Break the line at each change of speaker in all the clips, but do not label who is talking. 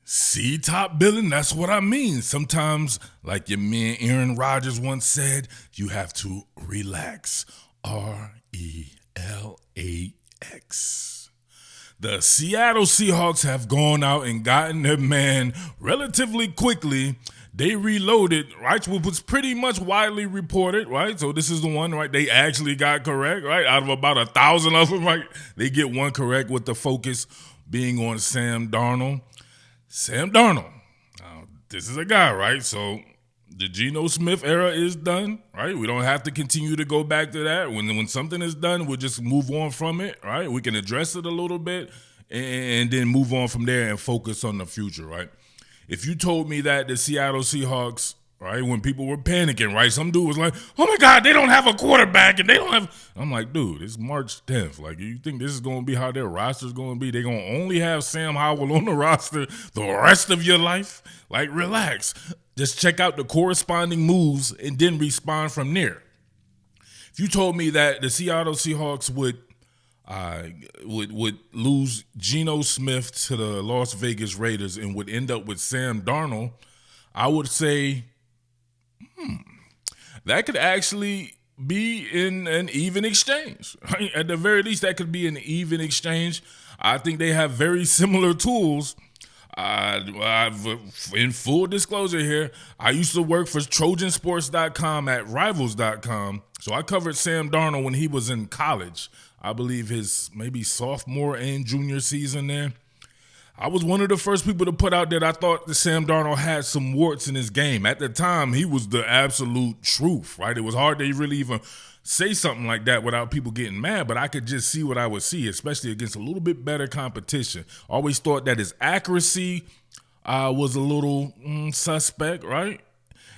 See, top billing, that's what I mean. Sometimes, like your man Aaron Rodgers once said, you have to relax. RELAX. The Seattle Seahawks have gone out and gotten their man relatively quickly. They reloaded, right, which was pretty much widely reported, right? So this is the one, right, they actually got correct, right? Out of about 1,000 of them, right, they get one correct with the focus being on Sam Darnold. Sam Darnold. Now, this is a guy, right? So the Geno Smith era is done, right? We don't have to continue to go back to that. When something is done, we'll just move on from it, right? We can address it a little bit and then move on from there and focus on the future, right? If you told me that the Seattle Seahawks, right, when people were panicking, right, some dude was like, oh my God, they don't have a quarterback and they don't have. I'm like, dude, it's March 10th. Like, you think this is going to be how their roster's going to be? They're going to only have Sam Howell on the roster the rest of your life? Like, relax. Just check out the corresponding moves and then respond from there. If you told me that the Seattle Seahawks would lose Geno Smith to the Las Vegas Raiders and would end up with Sam Darnold, I would say, that could actually be in an even exchange. Right? At the very least, that could be an even exchange. I think they have very similar tools. In full disclosure here, I used to work for Trojansports.com at Rivals.com. So I covered Sam Darnold when he was in college. I believe his maybe sophomore and junior season there. I was one of the first people to put out that I thought that Sam Darnold had some warts in his game. At the time, he was the absolute truth, right? It was hard to really even say something like that without people getting mad, but I could just see what I would see, especially against a little bit better competition. Always thought that his accuracy was a little suspect, right?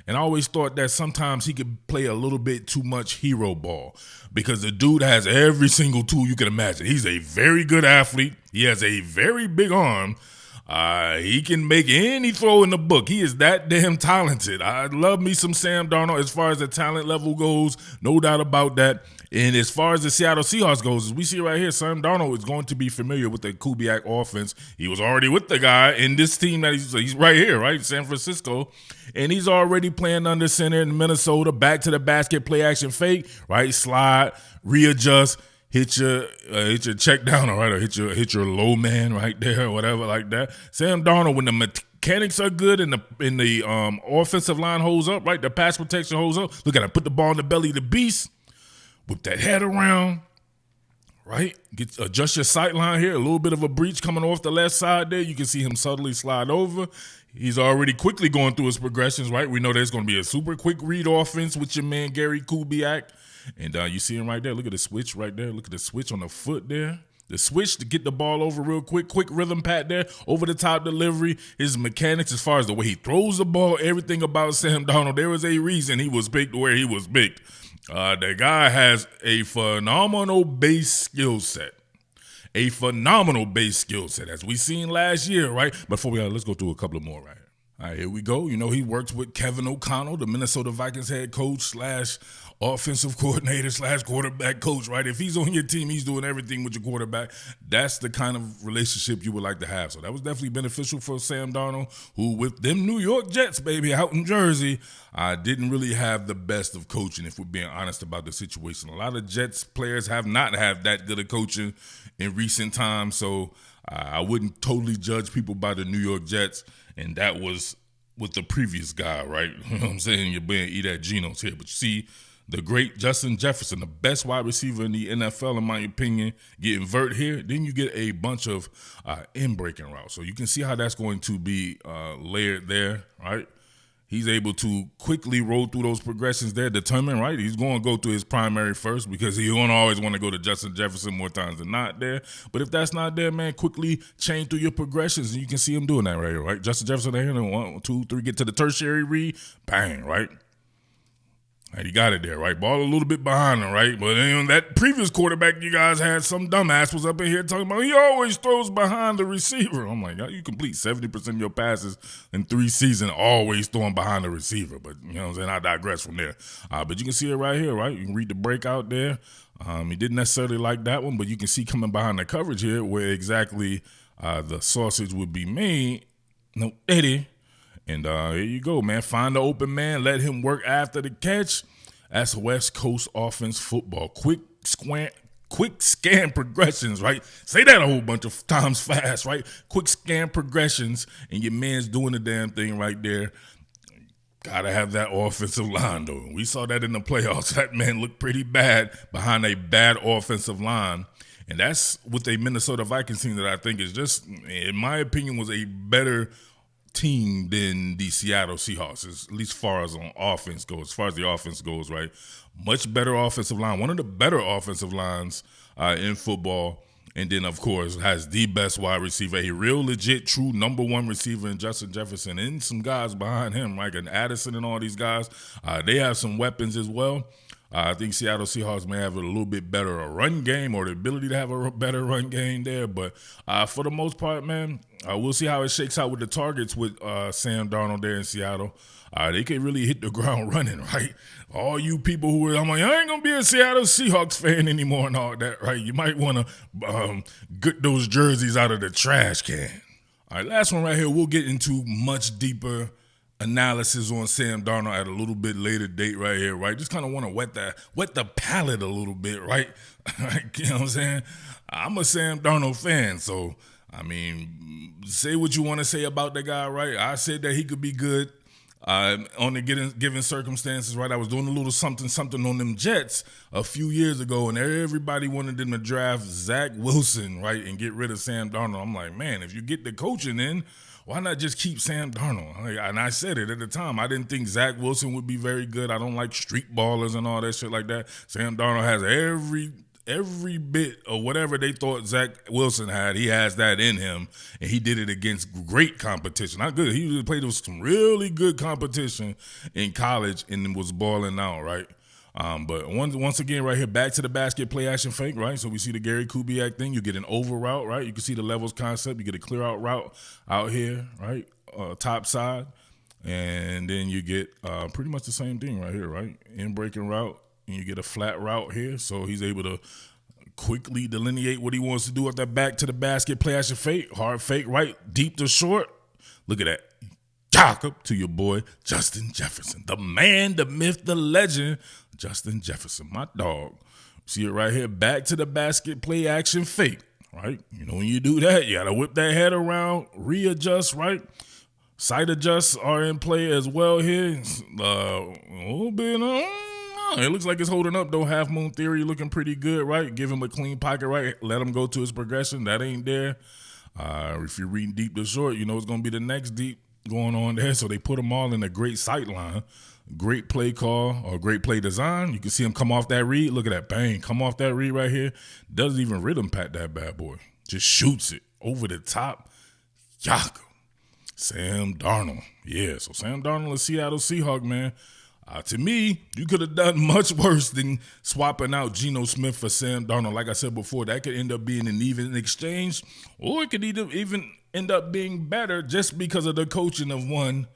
And I always thought that sometimes he could play a little bit too much hero ball because the dude has every single tool you can imagine. He's a very good athlete. He has a very big arm. He can make any throw in the book. He is that damn talented. I love me some Sam Darnold as far as the talent level goes. No doubt about that. And as far as the Seattle Seahawks goes, as we see right here, Sam Darnold is going to be familiar with the Kubiak offense. He was already with the guy in this team that he's right here, right? San Francisco. And he's already playing under center in Minnesota, back to the basket, play action fake, right? Slide, readjust, hit your check down, all right, or hit your low man right there or whatever like that. Sam Darnold, when the mechanics are good and the offensive line holds up, right? The pass protection holds up. Look at him, put the ball in the belly of the beast. Whip that head around, right? Adjust your sight line here. A little bit of a breach coming off the left side there. You can see him subtly slide over. He's already quickly going through his progressions, right? We know there's going to be a super quick read offense with your man Gary Kubiak. And you see him right there. Look at the switch right there. Look at the switch on the foot there. The switch to get the ball over real quick rhythm pat there, over the top delivery, his mechanics as far as the way he throws the ball, everything about Sam Darnold. There was a reason he was picked where he was picked. The guy has a phenomenal base skill set. A phenomenal base skill set, as we seen last year, right? Before let's go through a couple of more right here. All right, here we go. You know, he works with Kevin O'Connell, the Minnesota Vikings head coach / offensive coordinator / quarterback coach, right? If he's on your team, he's doing everything with your quarterback. That's the kind of relationship you would like to have. So that was definitely beneficial for Sam Darnold, who with them New York Jets, baby, out in Jersey, didn't really have the best of coaching, if we're being honest about the situation. A lot of Jets players have not had that good of coaching in recent times, so I wouldn't totally judge people by the New York Jets, and that was with the previous guy, right? You know what I'm saying? You're being eat at Geno's here, but you see the great Justin Jefferson, the best wide receiver in the NFL, in my opinion, getting vert here. Then you get a bunch of in-breaking routes. So you can see how that's going to be layered there, right? He's able to quickly roll through those progressions there, determine, right? He's going to go to his primary first because he's going to always want to go to Justin Jefferson more times than not there. But if that's not there, man, quickly change through your progressions. And you can see him doing that right here, right? Justin Jefferson there, 1, 2, 3, get to the tertiary read, bang, right? Right, he got it there, right? Ball a little bit behind him, right? But that previous quarterback you guys had, some dumbass was up in here talking about he always throws behind the receiver. I'm like, you complete 70% of your passes in 3 seasons, always throwing behind the receiver. But, you know what I'm saying? I digress from there. But you can see it right here, right? You can read the breakout there. He didn't necessarily like that one, but you can see coming behind the coverage here where exactly the sausage would be made. No, Eddie. And here you go, man. Find the open man. Let him work after the catch. That's West Coast offense football. Quick scan progressions, right? Say that a whole bunch of times fast, right? Quick scan progressions, and your man's doing the damn thing right there. Gotta have that offensive line, though. We saw that in the playoffs. That man looked pretty bad behind a bad offensive line. And that's with a Minnesota Vikings team that I think is just, in my opinion, was a better team than the Seattle Seahawks, at least as far as on offense goes. As far as the offense goes, right? Much better offensive line. One of the better offensive lines in football. And then, of course, has the best wide receiver, a real legit, true number one receiver in Justin Jefferson, and some guys behind him, like an Addison and all these guys. They have some weapons as well. I think Seattle Seahawks may have a little bit better a run game, or the ability to have a better run game there. But for the most part, man, we'll see how it shakes out with the targets with Sam Darnold there in Seattle. They can really hit the ground running, right? All you people who I'm like, I ain't going to be a Seattle Seahawks fan anymore and all that, right? You might want to get those jerseys out of the trash can. All right, last one right here. We'll get into much deeper analysis on Sam Darnold at a little bit later date right here, right? Just kind of want to wet the palate a little bit, right? You know what I'm saying? I'm a Sam Darnold fan, so, I mean, say what you want to say about the guy, right? I said that he could be good on the given circumstances, right? I was doing a little something on them Jets a few years ago, and everybody wanted them to draft Zach Wilson, right, and get rid of Sam Darnold. I'm like, man, if you get the coaching in, why not just keep Sam Darnold? And I said it at the time. I didn't think Zach Wilson would be very good. I don't like street ballers and all that shit like that. Sam Darnold has every bit of whatever they thought Zach Wilson had. He has that in him, and he did it against great competition. Not good. He played with some really good competition in college and was balling out, right? But once again, right here, back to the basket play action fake, right? So we see the Gary Kubiak thing. You get an over route, right? You can see the levels concept. You get a clear out route out here, right? Top side. And then you get pretty much the same thing right here, right? In breaking route, and you get a flat route here. So he's able to quickly delineate what he wants to do with that back to the basket play action fake. Hard fake, right? Deep to short. Look at that. Jacob to your boy, Justin Jefferson. The man, the myth, the legend, Justin Jefferson, my dog. See it right here, back to the basket, play action, fake, right? You know, when you do that, you got to whip that head around, readjust, right? Side adjusts are in play as well here. A little bit, it looks like it's holding up, though. Half moon theory looking pretty good, right? Give him a clean pocket, right? Let him go to his progression. That ain't there. If you're reading deep to short, you know it's going to be the next deep going on there. So they put them all in a great sight line. Great play call or great play design. You can see him come off that read. Look at that bang. Come off that read right here. Doesn't even rhythm pat that bad boy. Just shoots it over the top. Yaka. Sam Darnold. Yeah, so Sam Darnold is Seattle Seahawks, man. To me, you could have done much worse than swapping out Geno Smith for Sam Darnold. Like I said before, that could end up being an even exchange, or it could even end up being better just because of the coaching of one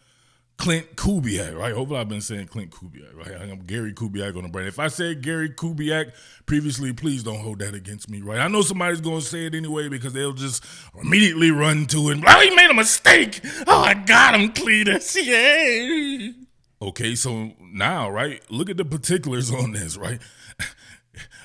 Clint Kubiak, right? Hopefully I've been saying Clint Kubiak, right? I'm Gary Kubiak on the brand. If I said Gary Kubiak previously, please don't hold that against me, right? I know somebody's going to say it anyway because they'll just immediately run to it. Oh, he made a mistake. Oh, I got him, Cletus. Yay. Okay, so now, right, look at the particulars on this, right?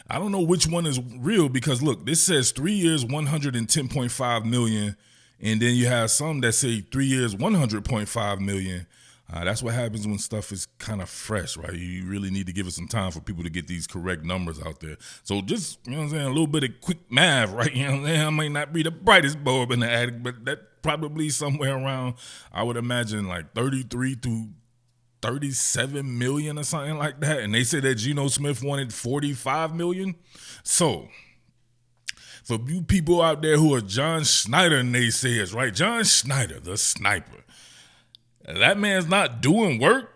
I don't know which one is real because, look, this says 3 years, $110.5 million, and then you have some that say 3 years, $100.5 million. That's what happens when stuff is kind of fresh, right? You really need to give it some time for people to get these correct numbers out there. So just, you know what I'm saying, a little bit of quick math, right? You know what I'm saying? I might not be the brightest bulb in the attic, but that probably somewhere around, I would imagine, like 33 to 37 million or something like that. And they said that Geno Smith wanted 45 million. So for you people out there who are John Schneider naysayers, right? John Schneider, the sniper. That man's not doing work.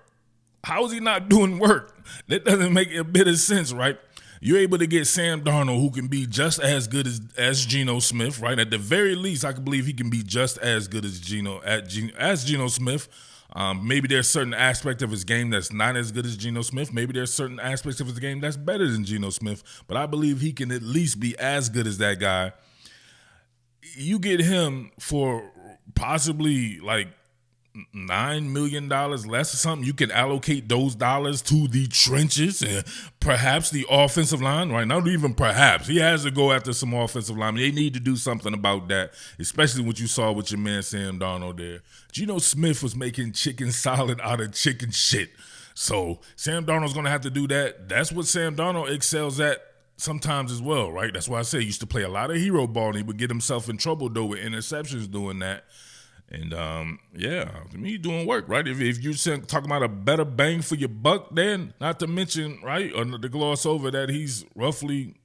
How is he not doing work? That doesn't make a bit of sense, right? You're able to get Sam Darnold, who can be just as good as Geno Smith, right? At the very least, I can believe he can be just as good as Geno Smith. Maybe there's certain aspect of his game that's not as good as Geno Smith. Maybe there's certain aspects of his game that's better than Geno Smith. But I believe he can at least be as good as that guy. You get him for possibly like $9 million less or something. You can allocate those dollars to the trenches and perhaps the offensive line, right? Not even perhaps. He has to go after some offensive line. They need to do something about that, especially what you saw with your man Sam Darnold there. Geno Smith was making chicken salad out of chicken shit. So Sam Darnold's going to have to do that. That's what Sam Darnold excels at sometimes as well, right? That's why I say he used to play a lot of hero ball, and he would get himself in trouble, though, with interceptions doing that. And, to me, he's doing work, right? If you're talking about a better bang for your buck, then not to mention, right, or to gloss over that he's roughly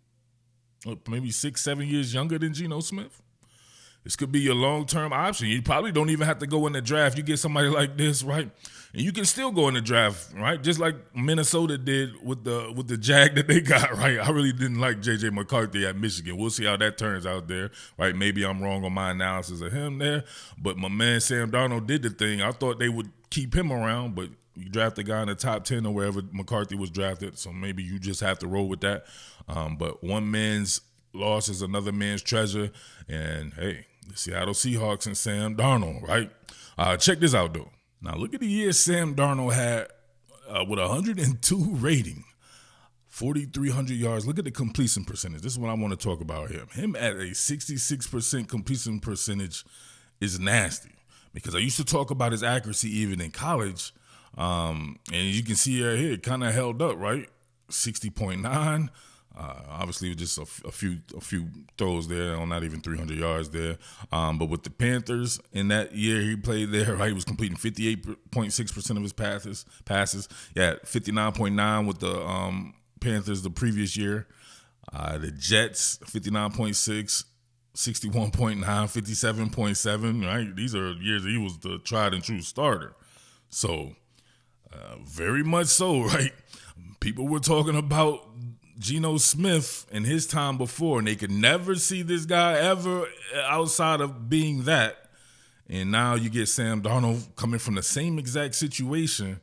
maybe 6-7 years younger than Geno Smith. This could be your long-term option. You probably don't even have to go in the draft. You get somebody like this, right? And you can still go in the draft, right? Just like Minnesota did with the jag that they got, right? I really didn't like J.J. McCarthy at Michigan. We'll see how that turns out there, right? Maybe I'm wrong on my analysis of him there. But my man Sam Darnold did the thing. I thought they would keep him around, but you draft a guy in the top 10 or wherever McCarthy was drafted, so maybe you just have to roll with that. But one man's loss is another man's treasure. And, hey, the Seattle Seahawks and Sam Darnold, right? Check this out, though. Now, look at the year Sam Darnold had with 102 rating, 4,300 yards. Look at the completion percentage. This is what I want to talk about here. Him at a 66% completion percentage is nasty, because I used to talk about his accuracy even in college, and you can see right here, it kind of held up, right? 60.9. Obviously, just a few throws there, on not even 300 yards there. But with the Panthers in that year he played there, right, he was completing 58.6% of his passes. Yeah, 59.9 with the Panthers the previous year. The Jets 59.6, 61.9, 57.7. Right, these are years that he was the tried and true starter. So very much so, right. People were talking about Geno Smith in his time before, and they could never see this guy ever outside of being that. And now you get Sam Darnold coming from the same exact situation,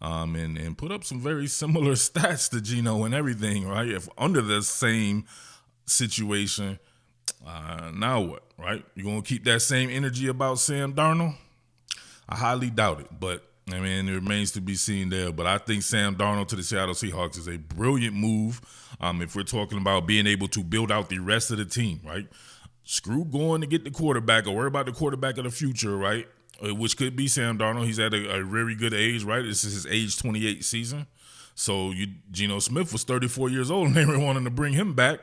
and put up some very similar stats to Geno and everything, right? If under the same situation, now what, right? You gonna keep that same energy about Sam Darnold? I highly doubt it, but I mean, it remains to be seen there. But I think Sam Darnold to the Seattle Seahawks is a brilliant move. If we're talking about being able to build out the rest of the team, right? Screw going to get the quarterback or worry about the quarterback of the future, right? Which could be Sam Darnold. He's at a very good age, right? This is his age 28 season. So Geno Smith was 34 years old, and they were wanting to bring him back.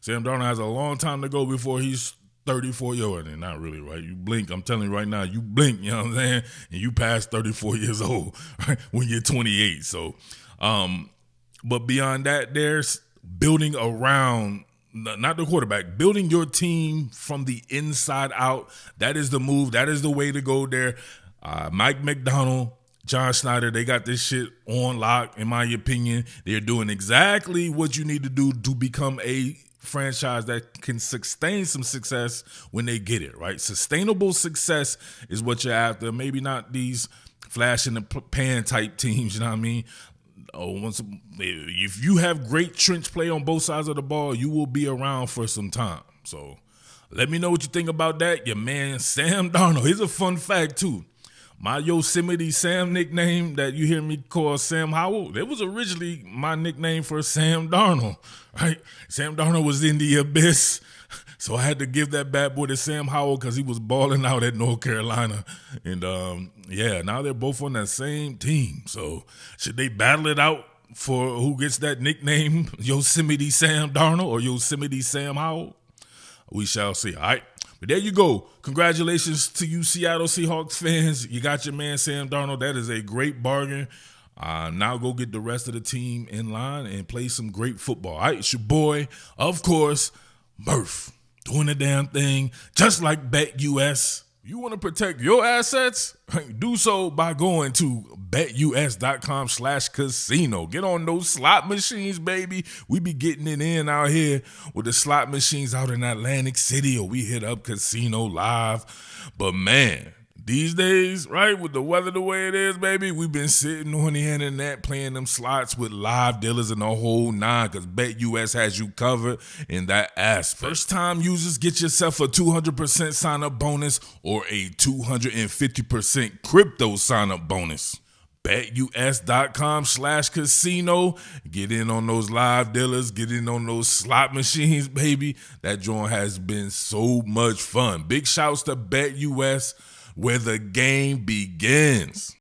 Sam Darnold has a long time to go before he's 34 years old. And not really, right? You blink, I'm telling you right now, you blink, you know what I'm saying? And you pass 34 years old, right? When you're 28. So, but beyond that, there's building around, not the quarterback, building your team from the inside out. That is the move. That is the way to go there. Mike McDonald, John Schneider, they got this shit on lock, in my opinion. They're doing exactly what you need to do to become a franchise that can sustain some success when they get it, right? Sustainable success is what you're after. Maybe not these flash in the pan type teams, you know what I mean? If you have great trench play on both sides of the ball, you will be around for some time. So let me know what you think about that. Your man Sam Darnold. Here's a fun fact too. My Yosemite Sam nickname that you hear me call Sam Howell, that was originally my nickname for Sam Darnold, right? Sam Darnold was in the abyss, so I had to give that bad boy to Sam Howell because he was balling out at North Carolina. And, now they're both on that same team. So should they battle it out for who gets that nickname, Yosemite Sam Darnold or Yosemite Sam Howell? We shall see, all right? But there you go. Congratulations to you Seattle Seahawks fans. You got your man Sam Darnold. That is a great bargain. Now go get the rest of the team in line and play some great football. All right, it's your boy, of course, Murph, doing the damn thing, just like BetUS. You want to protect your assets? Do so by going to BetUS.com/casino. Get on those slot machines, baby. We be getting it in out here with the slot machines out in Atlantic City, or we hit up Casino Live. But man, These days, right, with the weather the way it is, baby, we've been sitting on the internet playing them slots with live dealers and the whole nine because BetUS has you covered in that aspect. First-time users, get yourself a 200% sign-up bonus or a 250% crypto sign-up bonus. BetUS.com/casino. Get in on those live dealers. Get in on those slot machines, baby. That joint has been so much fun. Big shouts to BetUS, where the game begins.